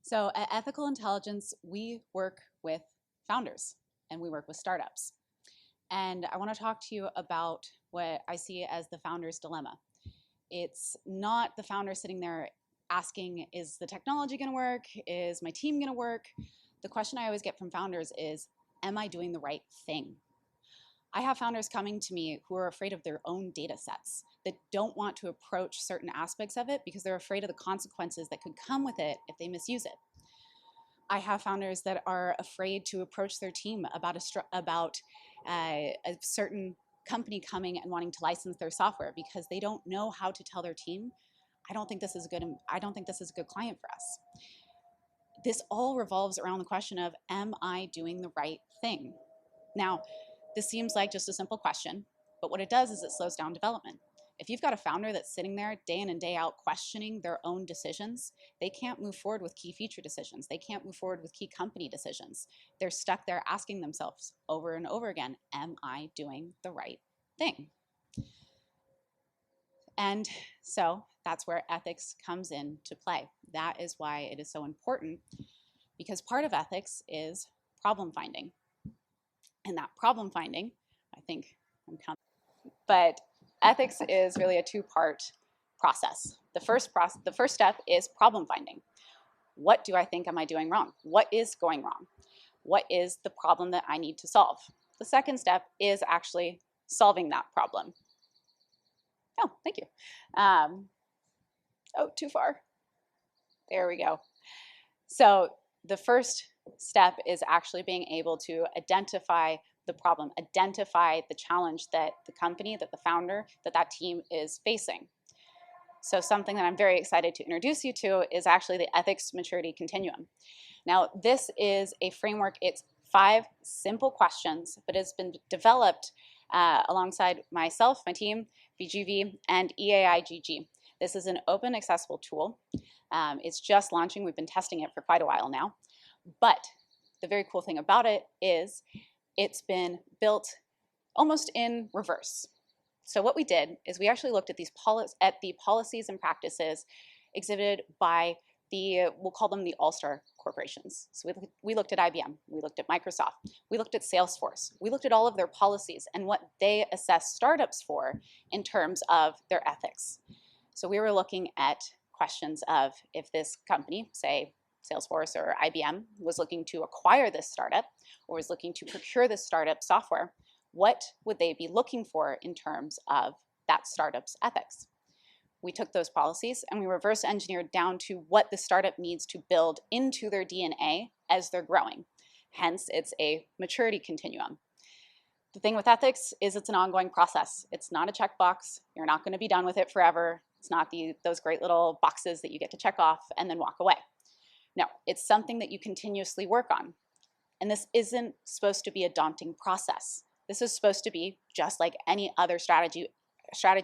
So at Ethical Intelligence, we work with founders and we work with startups. And I want to talk to you about what I see as the founder's dilemma. It's not the founder sitting there asking, is the technology going to work? Is my team going to work? The question I always get from founders is, am I doing the right thing? I have founders coming to me who are afraid of their own data sets, that don't want to approach certain aspects of it because they're afraid of the consequences that could come with it if they misuse it. I have founders that are afraid to approach their team about a certain company coming and wanting to license their software because they don't know how to tell their team, I don't think this is a good client for us. This all revolves around the question of, am I doing the right thing? Now, this seems like just a simple question, but what it does is it slows down development. If you've got a founder that's sitting there day in and day out questioning their own decisions, they can't move forward with key feature decisions. They can't move forward with key company decisions. They're stuck there asking themselves over and over again, am I doing the right thing? And so that's where ethics comes into play. That is why it is so important, because part of ethics is problem finding. And that problem finding, I think I'm counting, but ethics is really a two-part process. The first step is problem finding. What do I think am I doing wrong? What is going wrong? What is the problem that I need to solve? The second step is actually solving that problem. Oh, thank you. Oh, too far. There we go. So the first step is actually being able to identify the problem, identify the challenge that the company, that the founder, that team is facing. So something that I'm very excited to introduce you to is actually the Ethics Maturity Continuum. Now, this is a framework. It's 5 simple questions, but it's been developed alongside myself, my team, VGV, and EAIGG. This is an open, accessible tool. It's just launching. We've been testing it for quite a while now. But the very cool thing about it is it's been built almost in reverse. So what we did is we actually looked at the policies and practices exhibited by we'll call them the all-star corporations. So we looked at IBM, we looked at Microsoft, we looked at Salesforce, we looked at all of their policies and what they assess startups for in terms of their ethics. So we were looking at questions of, if this company, say Salesforce or IBM, was looking to acquire this startup or was looking to procure this startup software, what would they be looking for in terms of that startup's ethics? We took those policies and we reverse engineered down to what the startup needs to build into their DNA as they're growing. Hence, it's a maturity continuum. The thing with ethics is it's an ongoing process. It's not a checkbox. You're not going to be done with it forever. It's not those great little boxes that you get to check off and then walk away. No, it's something that you continuously work on. And this isn't supposed to be a daunting process. This is supposed to be just like any other strategy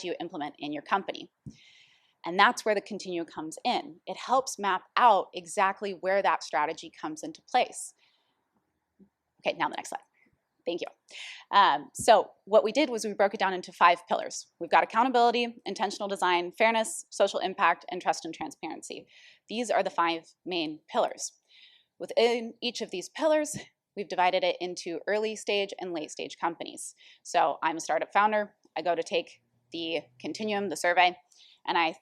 you implement in your company. And that's where the continuum comes in. It helps map out exactly where that strategy comes into place. Okay, now the next slide. Thank you. So what we did was we broke it down into 5 pillars. We've got accountability, intentional design, fairness, social impact, and trust and transparency. These are the 5 main pillars. Within each of these pillars, we've divided it into early stage and late stage companies. So I'm a startup founder. I go to take the continuum, the survey, and I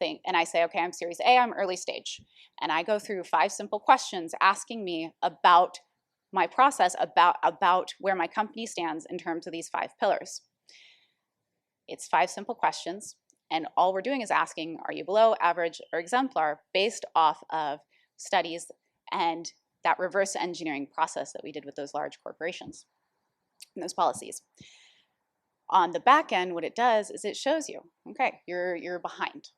say, okay, I'm Series A, I'm early stage. And I go through 5 simple questions asking me about my process, about where my company stands in terms of these 5 pillars. It's 5 simple questions, and all we're doing is asking, are you below, average, or exemplar, based off of studies and that reverse engineering process that we did with those large corporations and those policies. On the back end, what it does is it shows you, okay, you're behind.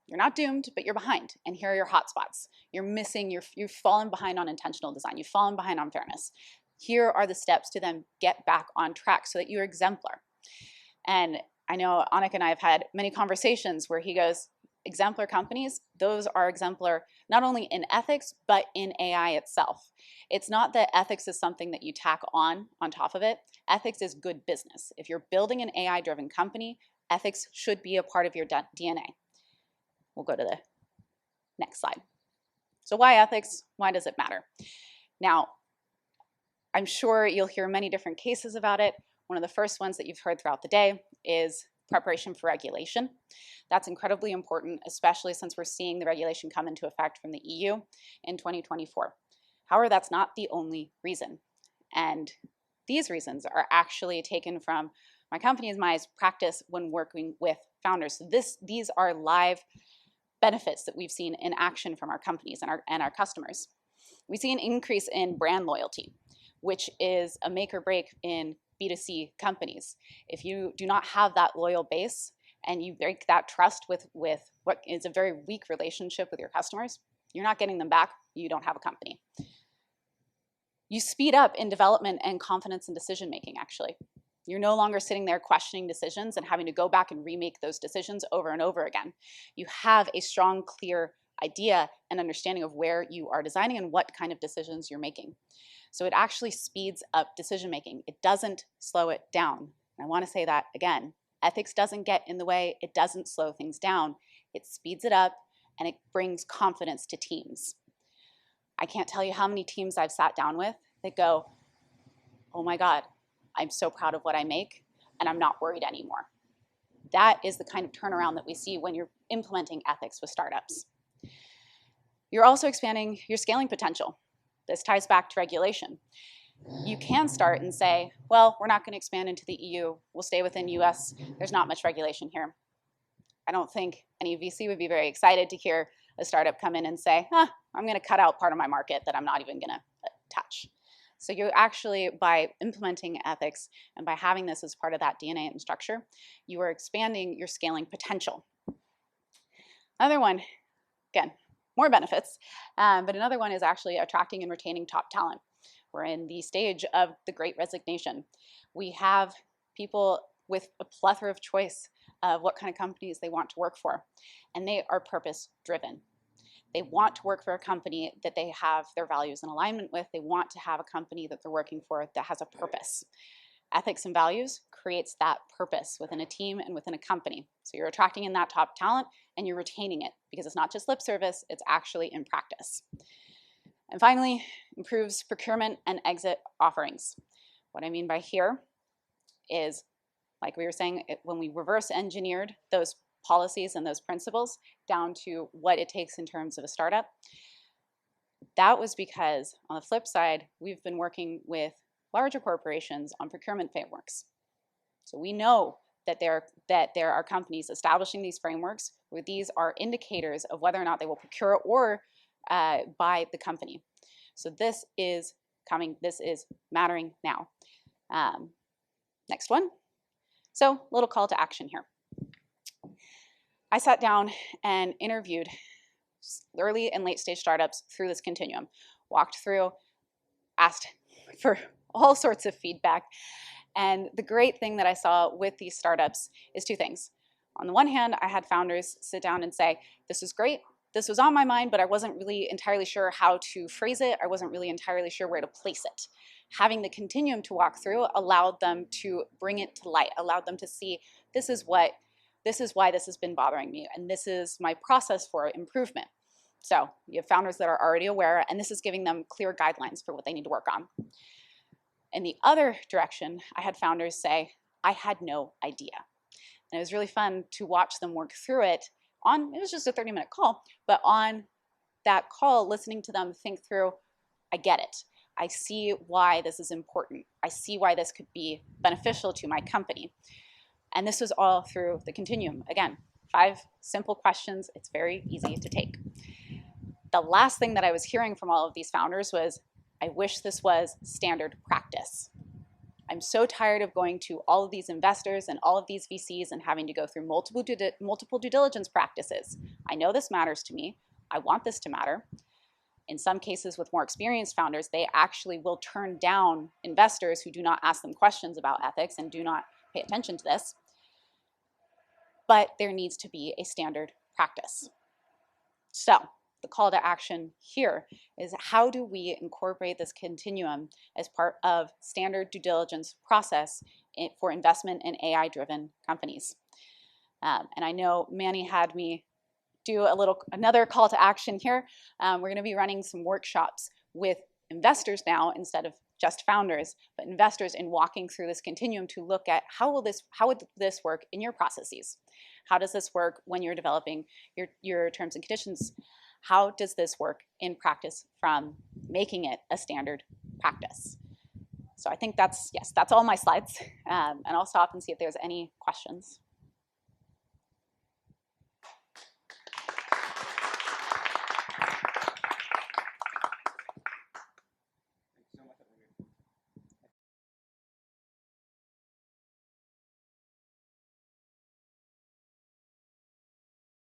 You're not doomed, but you're behind. And here are your hotspots. You've fallen behind on intentional design. You've fallen behind on fairness. Here are the steps to then get back on track so that you're exemplar. And I know Anik and I have had many conversations where he goes, exemplar companies, those are exemplar not only in ethics, but in AI itself. It's not that ethics is something that you tack on top of it. Ethics is good business. If you're building an AI-driven company, ethics should be a part of your DNA. We'll go to the next slide. So why ethics? Why does it matter? Now, I'm sure you'll hear many different cases about it. One of the first ones that you've heard throughout the day is preparation for regulation. That's incredibly important, especially since we're seeing the regulation come into effect from the EU in 2024. However, that's not the only reason. And these reasons are actually taken from my company's practice when working with founders. So these are live benefits that we've seen in action from our companies and our customers. We see an increase in brand loyalty, which is a make or break in B2C companies. If you do not have that loyal base and you break that trust with what is a very weak relationship with your customers, you're not getting them back, you don't have a company. You speed up in development and confidence in decision making, actually. You're no longer sitting there questioning decisions and having to go back and remake those decisions over and over again. You have a strong, clear idea and understanding of where you are designing and what kind of decisions you're making. So it actually speeds up decision making. It doesn't slow it down. And I want to say that again. Ethics doesn't get in the way. It doesn't slow things down. It speeds it up and it brings confidence to teams. I can't tell you how many teams I've sat down with that go, oh my God, I'm so proud of what I make and I'm not worried anymore. That is the kind of turnaround that we see when you're implementing ethics with startups. You're also expanding your scaling potential. This ties back to regulation. You can start and say, well, we're not going to expand into the EU. We'll stay within US. There's not much regulation here. I don't think any VC would be very excited to hear a startup come in and say, I'm going to cut out part of my market that I'm not even going to touch. So you actually, by implementing ethics and by having this as part of that DNA and structure, you are expanding your scaling potential. Another one, again, more benefits, but another one is actually attracting and retaining top talent. We're in the stage of the Great Resignation. We have people with a plethora of choice of what kind of companies they want to work for, and they are purpose-driven. They want to work for a company that they have their values in alignment with. They want to have a company that they're working for that has a purpose. Ethics and values creates that purpose within a team and within a company. So you're attracting in that top talent and you're retaining it because it's not just lip service, it's actually in practice. And finally, improves procurement and exit offerings. What I mean by here is, like we were saying, when we reverse engineered those policies and those principles down to what it takes in terms of a startup, that was because on the flip side, we've been working with larger corporations on procurement frameworks. So we know that there are companies establishing these frameworks where these are indicators of whether or not they will procure or buy the company. So this is coming, this is mattering now. Next one. So little call to action here. I sat down and interviewed early and late stage startups through this continuum, walked through, asked for all sorts of feedback. And the great thing that I saw with these startups is two things. On the one hand, I had founders sit down and say, this is great. This was on my mind, but I wasn't really entirely sure how to phrase it. I wasn't really entirely sure where to place it. Having the continuum to walk through allowed them to bring it to light, allowed them to see this is why this has been bothering me, and this is my process for improvement. So you have founders that are already aware, and this is giving them clear guidelines for what they need to work on. In the other direction, I had founders say, I had no idea. And it was really fun to watch them work through it it was just a 30-minute call, but on that call, listening to them think through, I get it. I see why this is important. I see why this could be beneficial to my company. And this was all through the continuum. Again, 5 simple questions. It's very easy to take. The last thing that I was hearing from all of these founders was, I wish this was standard practice. I'm so tired of going to all of these investors and all of these VCs and having to go through multiple due diligence practices. I know this matters to me. I want this to matter. In some cases with more experienced founders, they actually will turn down investors who do not ask them questions about ethics and do not pay attention to this. But there needs to be a standard practice. So the call to action here is, how do we incorporate this continuum as part of standard due diligence process for investment in AI-driven companies? And I know Manny had me do another call to action here. We're going to be running some workshops with investors now instead of just founders, but investors in walking through this continuum to look at how would this work in your processes? How does this work when you're developing your terms and conditions? How does this work in practice from making it a standard practice? So I think that's all my slides. And I'll stop and see if there's any questions.